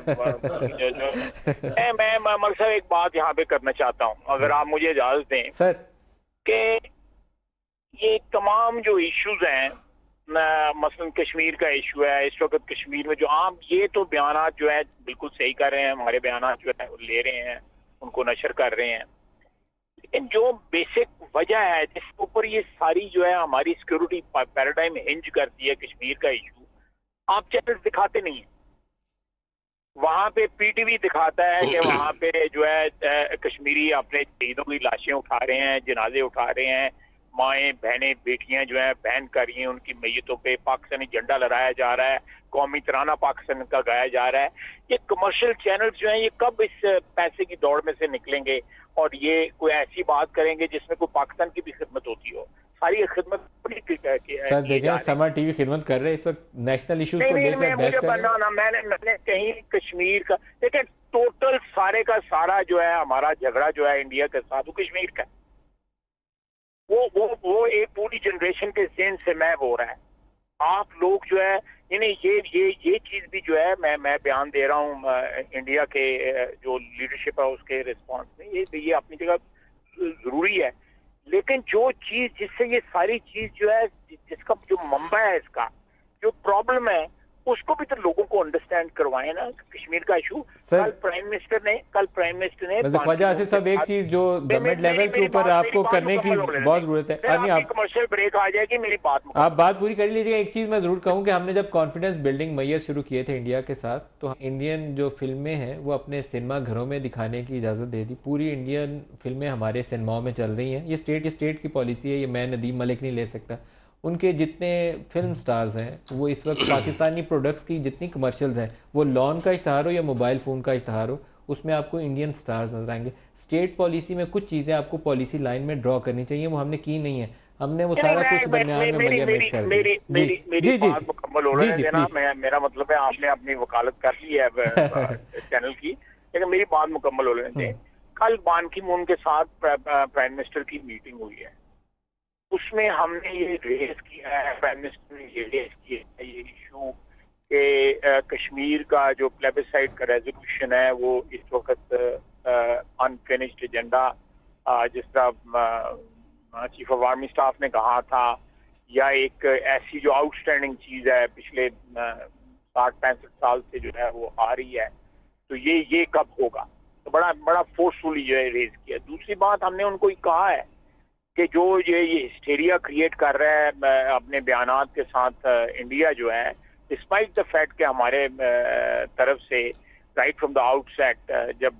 मलिक साहब एक बात यहाँ पे करना चाहता हूँ, अगर आप मुझे इजाजत दें सर, कि ये तमाम जो इश्यूज हैं, मसलन कश्मीर का इशू है इस वक्त कश्मीर में, जो आप ये तो बयानात जो है बिल्कुल सही कर रहे हैं, हमारे बयानात जो है ले रहे हैं, उनको नशर कर रहे हैं, लेकिन जो बेसिक वजह है जिसके ऊपर ये सारी जो है हमारी सिक्योरिटी पैराडाइम हिंज करती है कश्मीर का इशू, आप चैनल दिखाते नहीं है। वहां पे पीटीवी दिखाता है कि वहां पे जो है कश्मीरी अपने शहीदों की लाशें उठा रहे हैं, जनाजे उठा रहे हैं, माएँ बहनें बेटियां जो है बहन कर रही हैं, उनकी मैयतों पे पाकिस्तानी झंडा लहराया जा रहा है, कौमी तराना पाकिस्तान का गाया जा रहा है। ये कमर्शियल चैनल जो हैं ये कब इस पैसे की दौड़ में से निकलेंगे और ये कोई ऐसी बात करेंगे जिसमें कोई पाकिस्तान की भी खिदमत होती हो? सारी खिदमत सर देखें, समर टीवी खिदमत कर रहे हैं इस वक्त नेशनल इश्यूज को लेकर बहस कर रहे हैं। मैंने कहीं कश्मीर का, लेकिन टोटल सारे का सारा जो है हमारा झगड़ा जो है इंडिया के साथ वो कश्मीर का, वो एक पूरी जनरेशन के ज़हन से महव हो रहा है। आप लोग जो है ये चीज भी जो है मैं बयान दे रहा हूँ इंडिया के जो लीडरशिप है उसके रिस्पांस में, ये अपनी जगह जरूरी है, लेकिन जो चीज जिससे ये सारी चीज जो है जिसका जो मंबा है, इसका जो प्रॉब्लम है, उसको भी तो लोगों को अंडरस्टैंड करवाएं ना। कश्मीर का इशू कल प्राइम मिनिस्टर ने ख्वाजा आसिफ साहब, एक चीज जो गवर्नमेंट लेवल के ऊपर आपको करने की बहुत जरूरत है। आप कमर्शियल ब्रेक आ जाएगी, मेरी बात आप बात पूरी कर लीजिएगा। एक चीज मैं जरूर कहूँ कि हमने जब कॉन्फिडेंस बिल्डिंग मैयर शुरू किए थे इंडिया के साथ, तो इंडियन जो फिल्में हैं वो अपने सिनेमा घरों में दिखाने की इजाज़त दे दी। पूरी इंडियन फिल्में हमारे सिनेमाओं में चल रही हैं। ये स्टेट की पॉलिसी है, ये मैं नदीम मलिक नहीं ले सकता। उनके जितने फिल्म स्टार्स हैं वो इस वक्त पाकिस्तानी प्रोडक्ट्स की जितनी कमर्शियल्स हैं, वो लॉन का इश्तहार हो या मोबाइल फ़ोन का इश्तहार हो, उसमें आपको इंडियन स्टार्स नजर आएंगे। स्टेट पॉलिसी में कुछ चीज़ें आपको पॉलिसी लाइन में ड्रॉ करनी चाहिए, वो हमने की नहीं है। हमने वो सारा कुछ दरमियान में बलिया कर दिया। मेरा मतलब है आपने अपनी वकालत कर ली है चैनल की, लेकिन मेरी बात मुकम्मल हो लेने दें। कल बान की मून के साथ प्राइम मिनिस्टर की मीटिंग हुई है, उसमें हमने ये रेज किया है, प्राइम मिनिस्टर ने ये रेज किया है ये इशू कि कश्मीर का जो प्लेबिसाइड का रेजोल्यूशन है वो इस वक्त अनफिनिश्ड एजेंडा, जिस तरह चीफ ऑफ आर्मी स्टाफ ने कहा था, या एक ऐसी जो आउटस्टैंडिंग चीज है पिछले 60-65 साल से जो है वो आ रही है, तो ये कब होगा? तो बड़ा फोर्सफुली जो है रेज किया। दूसरी बात, हमने उनको कहा है कि जो ये हिस्टेरिया क्रिएट कर रहा है अपने बयानात के साथ इंडिया जो है, डिस्पाइट द फैक्ट कि हमारे तरफ से राइट फ्रॉम द आउटसेट जब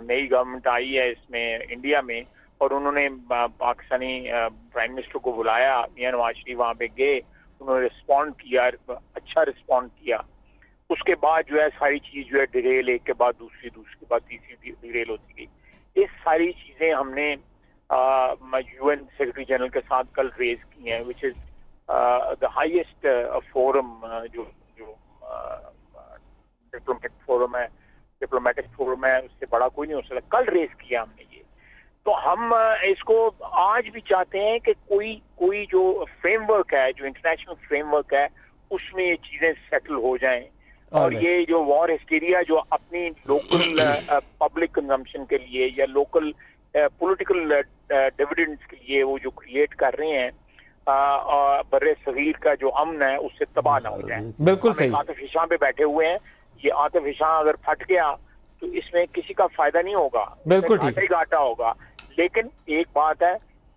नई गवर्नमेंट आई है इसमें इंडिया में, और उन्होंने पाकिस्तानी प्राइम मिनिस्टर को बुलाया, मियां नवाज शरीफ वहाँ पे गए, उन्होंने रिस्पॉन्ड किया, अच्छा रिस्पॉन्ड किया। उसके बाद जो है सारी चीज़ जो है डिरेल, एक के बाद दूसरी के बाद तीसरी डिरेल होती गई। ये सारी चीज़ें हमने यूएन सेक्रेटरी जनरल के साथ कल रेज की हैं, which is the highest forum, जो डिप्लोमेटिक फोरम है, उससे बड़ा कोई नहीं हो सकता। कल रेज किया हमने ये, तो हम इसको आज भी चाहते हैं कि कोई जो फ्रेमवर्क है, जो इंटरनेशनल फ्रेमवर्क है, उसमें ये चीजें सेटल हो जाएं, और ये जो वॉर हिस्टीरिया जो अपनी लोकल पब्लिक कंजम्पशन के लिए या लोकल पॉलिटिकल डिविडेंड्स के लिए वो जो क्रिएट कर रहे हैं, बर्रे सगीर का जो अमन है उससे तबाह ना हो जाए। बिल्कुल सही। आतिफ हिशाम पे बैठे हुए हैं, ये आतिफ हिशाम अगर फट गया तो इसमें किसी का फायदा नहीं होगा, बिल्कुल ठीक, घाटा ही घाटा होगा। लेकिन एक बात है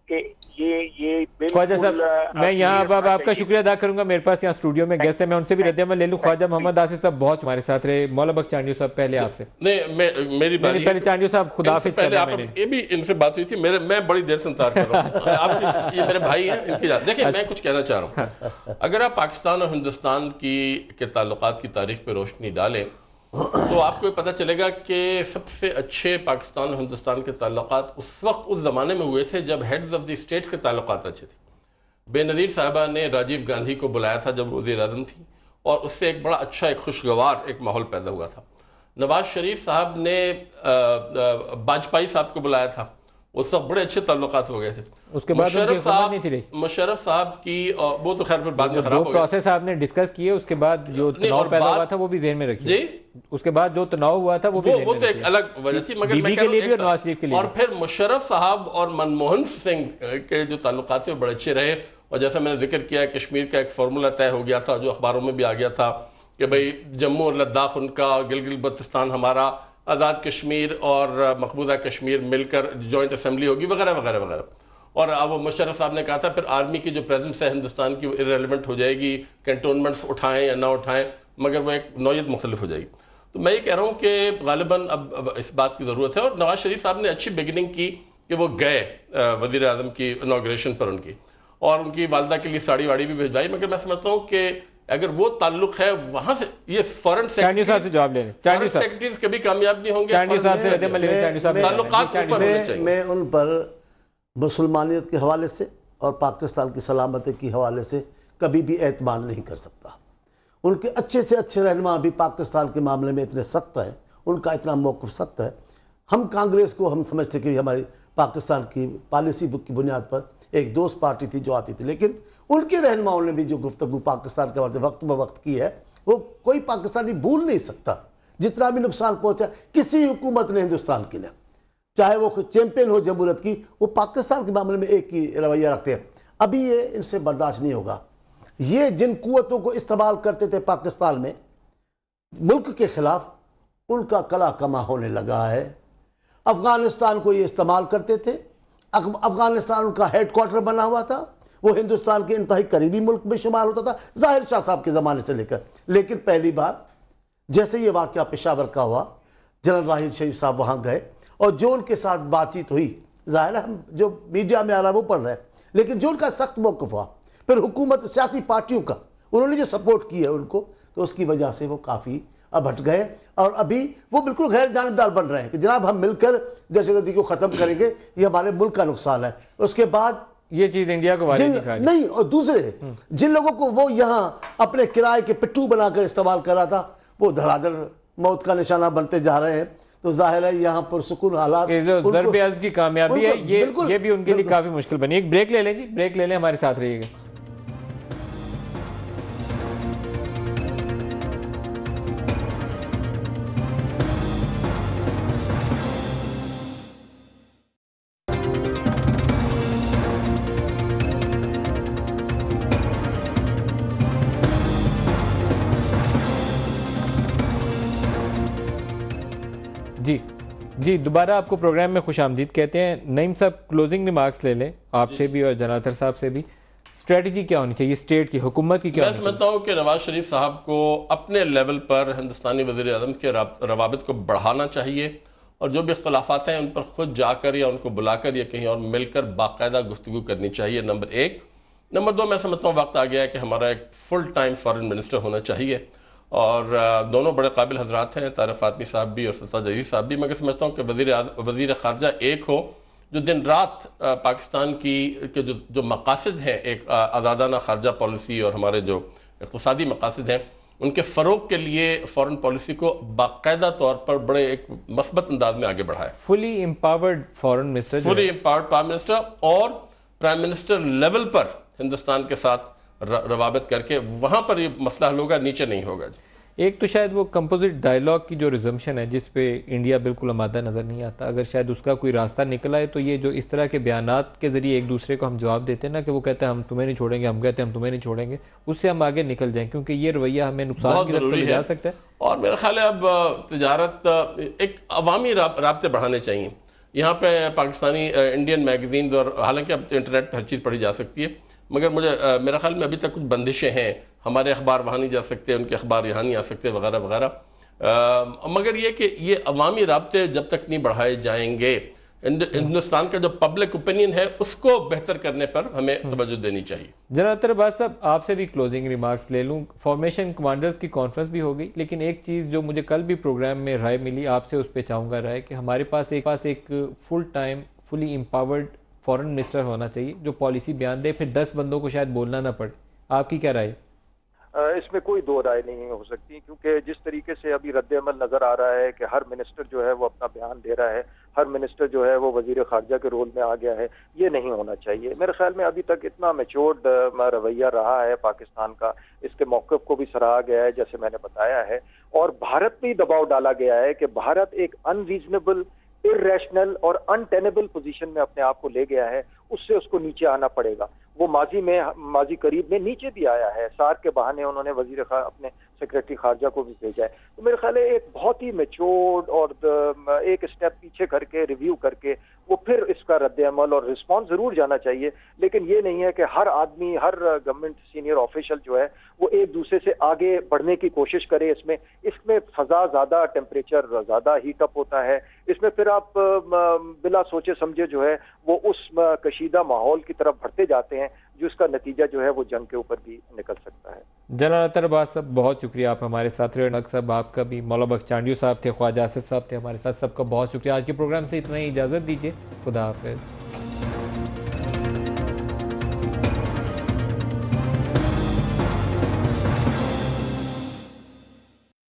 कि ये ख्वाजा साहब, मैं यहाँ अब आपका शुक्रिया अदा करूंगा। मेरे पास यहाँ स्टूडियो में गेस्ट है, मैं उनसे भी रद्द-ए-अमल ले लूँ। ख्वाजा मोहम्मद आसिफ साहब बहुत हमारे साथ रहे। मौला बख्श चांडियो साहब पहले आपसे नहीं, मेरी बारी पहले चांडियो साहब खुदाफिज पहले आप ये भी इनसे बात हुई थी, मैं बड़ी देर से इंतजार कर रहा हूँ। आप ये मेरे भाई हैं, इनकी देखिए मैं कुछ कहना चाह रहा हूँ। अगर आप पाकिस्तान और हिंदुस्तान के ताल्लुकात की तारीख पर रोशनी डालें तो आपको पता चलेगा कि सबसे अच्छे पाकिस्तान और हिंदुस्तान के ताल्लुकात उस वक्त उस ज़माने में हुए थे जब हेड्स ऑफ द स्टेट्स के ताल्लुकात अच्छे थे। बेनज़ीर साहबा ने राजीव गांधी को बुलाया था जब वज़ीर आज़म थी, और उससे एक बड़ा अच्छा, एक खुशगवार एक माहौल पैदा हुआ था। नवाज शरीफ साहब ने वाजपेयी साहब को बुलाया था, उस वक्त बड़े अच्छे ताल्लुकात हो गए थे। उसके बाद मुशर्रफ साहब की वो तो खैर फिर बाद में खराब हो गया। प्रोसेस साहब ने डिस्कस किए, उसके बाद जो तनाव पैदा हुआ था वो भी ज़हन में रखिए। उसके बाद जो तनाव हुआ था वो भी वो तो एक अलग वजह थी, मगर बीबी के लिए भी और नवाज शरीफ के लिए। और फिर मुशर्रफ साहब और मनमोहन सिंह के जो ताल्लुकात थे वो बड़े अच्छे रहे। और जैसा मैंने जिक्र किया, कश्मीर का एक फार्मूला तय हो गया था जो अखबारों में भी आ गया था कि भाई जम्मू और लद्दाख उनका, गिलगित बल्तिस्तान हमारा, आज़ाद कश्मीर और मकबूजा कश्मीर मिलकर जॉइंट असेंबली होगी, वगैरह वगैरह वगैरह। और अब मुशर्रफ साहब ने कहा था फिर आर्मी की जो प्रेजेंस है हिंदुस्तान की वो इरेलीवेंट हो जाएगी, कैंटोनमेंट्स उठाएं या ना उठाएं, मगर वो एक नौयत मुख्तलिफ हो जाएगी। तो मैं ये कह रहा हूँ कि गालिबन अब इस बात की ज़रूरत है। और नवाज शरीफ साहब ने अच्छी बिगिनिंग की कि वो गए वज़ीर आज़म की इनॉग्रेशन पर उनकी, और उनकी वालदा के लिए साड़ी वाड़ी भी भिजवाई। मगर मैं समझता हूँ कि अगर वो ताल्लुक है वहां से, ये फॉरेन सेक्रेटरीज कभी कामयाब नहीं होंगे। मैं उन पर मुसलमानियत के हवाले से और पाकिस्तान की सलामती के हवाले से कभी भी एतमाद नहीं कर सकता। उनके अच्छे से अच्छे रहनुमा भी पाकिस्तान के मामले में इतने सख्त हैं, उनका इतना मौक़िफ़ सख्त है। हम कांग्रेस को हम समझते कि हमारी पाकिस्तान की पॉलिसी बुक की बुनियाद पर एक दोस्त पार्टी थी जो आती थी, लेकिन उनके रहनुमाओं ने भी जो गुफ्तगू पाकिस्तान के बारे में वक्त ब वक्त की है वो कोई पाकिस्तानी भूल नहीं सकता। जितना भी नुकसान पहुंचा किसी हुकूमत ने हिंदुस्तान के लिए, चाहे वो चैंपियन हो जमहूरियत की, वो पाकिस्तान के मामले में एक ही रवैया रखते हैं। अभी ये इनसे बर्दाश्त नहीं होगा। ये जिन कुव्वतों को इस्तेमाल करते थे पाकिस्तान में मुल्क के खिलाफ, उनका कला कमा होने लगा है। अफगानिस्तान को ये इस्तेमाल करते थे, अफगानिस्तान उनका हेडक्वार्टर बना हुआ था, वो हिंदुस्तान के इंतहाई करीबी मुल्क में शुमार होता था ज़ाहिर शाह साहब के ज़माने से लेकर। लेकिन पहली बार जैसे ये वाक़या पेशावर का हुआ, जनरल राहिल शरीफ साहब वहाँ गए और जो उनके साथ बातचीत हुई, ज़ाहिर है हम जो मीडिया में आ रहा है वो पढ़ रहे हैं, लेकिन जो उनका सख्त मौक़िफ़ हुआ, फिर हुकूमत सियासी पार्टियों का उन्होंने जो सपोर्ट की है उनको, तो उसकी वजह से वो काफ़ी अब हट गए और अभी वो बिल्कुल गैर जानिबदार बन रहे हैं कि जनाब हम मिलकर दहशतगर्दी को ख़त्म करेंगे, ये हमारे मुल्क का नुकसान है। उसके बाद ये चीज़ इंडिया को नहीं, और दूसरे जिन लोगों को वो यहाँ अपने किराए के पिट्ठू बनाकर इस्तेमाल कर रहा था, वो धड़ाधड़ मौत का निशाना बनते जा रहे हैं। तो जाहिर है यहाँ पर सुकून हालात की कामयाबी है, ये भी उनके लिए काफ़ी मुश्किल बनी। एक ब्रेक ले लें जी, ब्रेक ले लें, हमारे साथ रहिएगा। जी दोबारा आपको प्रोग्राम में खुशामदीद कहते हैं। नईम साहब क्लोजिंग रिमार्क्स ले लें आपसे भी और जनातर साहब से भी। स्ट्रेटजी क्या होनी चाहिए स्टेट की, हुकूमत की क्या? मैं समझता हूँ कि नवाज शरीफ साहब को अपने लेवल पर हिंदुस्तानी वज़ीर आज़म के रवाबित को बढ़ाना चाहिए और जो भी इख्तलाफात हैं उन पर खुद जाकर या उनको बुलाकर या कहीं और मिलकर बाकायदा गुफ्तगू करनी चाहिए, नंबर एक। नंबर दो, मैं समझता हूँ वक्त आ गया है कि हमारा एक फुल टाइम फॉरेन मिनिस्टर होना चाहिए और दोनों बड़े काबिल हजरात हैं, तारिक फ़ातमी साहब भी और सत्तार अजीज़ साहब भी। मगर समझता हूँ कि वज़ीर ख़ारजा एक हो जो दिन रात पाकिस्तान की के जो मकासद हैं, एक आज़ादाना ख़ारजा पॉलिसी और हमारे जो इक़्तिसादी मकासद हैं, उनके फ़रोग के लिए फ़ॉरेन पॉलिसी को बाकायदा तौर पर बड़े एक मस्बत अंदाज में आगे बढ़ाए। Fully empowered foreign minister, fully empowered prime minister और प्राइम मिनिस्टर लेवल पर हिंदुस्तान के साथ रवाबित करके वहाँ पर ये मसला हल होगा, नीचे नहीं होगा। एक तो शायद वो कंपोजिट डायलॉग की जो रिजम्पशन है जिस पे इंडिया बिल्कुल आमादा नज़र नहीं आता, अगर शायद उसका कोई रास्ता निकला है तो ये जो इस तरह के बयानात के ज़रिए एक दूसरे को हम जवाब देते हैं ना कि वो कहते हैं हम तुम्हें नहीं छोड़ेंगे, हम कहते हैं हम तुम्हें नहीं छोड़ेंगे, उससे हम आगे निकल जाएं, क्योंकि ये रवैया हमें नुकसान की तरफ ले जा सकता है। और मेरा ख्याल है अब तजारत एक अवामी राब्ते बढ़ाने चाहिए। यहाँ पे पाकिस्तानी इंडियन मैगजीन, और हालांकि अब इंटरनेट पर हर चीज़ पढ़ी जा सकती है, मगर मुझे मेरा ख्याल में अभी तक कुछ बंदिशें हैं, हमारे अखबार वहाँ नहीं जा सकते, उनके अखबार यहाँ नहीं आ सकते वगैरह वगैरह। मगर ये कि ये अवामी राब्ते जब तक नहीं बढ़ाए जाएंगे, हिंदुस्तान का जो पब्लिक ओपिनियन है उसको बेहतर करने पर हमें तवज्जो देनी चाहिए। जनरल अब्बास साहब, आपसे भी क्लोजिंग रिमार्क्स ले लूँ। फॉर्मेशन कमांडर्स की कॉन्फ्रेंस भी हो गई, लेकिन एक चीज़ जो मुझे कल भी प्रोग्राम में राय मिली, आपसे उस पर चाहूँगा राय, कि हमारे पास एक full time fully empowered foreign minister होना चाहिए जो पॉलिसी बयान दे, फिर 10 बंदों को शायद बोलना ना पड़े। आपकी क्या राय? इसमें कोई दो राय नहीं हो सकती, क्योंकि जिस तरीके से अभी रद्द-ए-अमल नजर आ रहा है कि हर मिनिस्टर जो है वो अपना बयान दे रहा है, हर मिनिस्टर जो है वो वजीर खारजा के रोल में आ गया है, ये नहीं होना चाहिए। मेरे ख्याल में अभी तक इतना मैच्योर्ड रवैया रहा है पाकिस्तान का, इसके मौक़िफ़ को भी सराहा गया है जैसे मैंने बताया है, और भारत पे दबाव डाला गया है कि भारत एक अनरीजनेबल, इर्रेशनल और अनटेनेबल पोजीशन में अपने आप को ले गया है, उससे उसको नीचे आना पड़ेगा। वो माजी करीब में नीचे भी आया है, सार्क के बहाने उन्होंने अपने सेक्रेटरी खारजा को भी भेजा है। तो मेरे ख्याल है एक बहुत ही मैच्योर्ड और एक स्टेप पीछे करके रिव्यू करके वो फिर इसका रद्द-ए-अमल और रिस्पॉन्स जरूर जाना चाहिए, लेकिन ये नहीं है कि हर आदमी, हर गवर्नमेंट सीनियर ऑफिशियल जो है वो एक दूसरे से आगे बढ़ने की कोशिश करे। इसमें फजा ज्यादा, टेम्परेचर ज्यादा हीट अप होता है, इसमें फिर आप बिला सोचे समझे जो है वो उस कशीदा माहौल की तरफ बढ़ते जाते हैं, जिसका नतीजा जो है वो जंग के ऊपर भी निकल सकता है। जनरल अब्बास साहब, बहुत शुक्रिया, आप हमारे साथ रहे। नक साहब आपका भी, मौला बख्श चांडियो साहब थे, ख्वाजा आसिफ साहब थे हमारे साथ, सबका बहुत शुक्रिया। आज के प्रोग्राम से इतना ही, इजाज़त दीजिए, खुदा हाफिज़।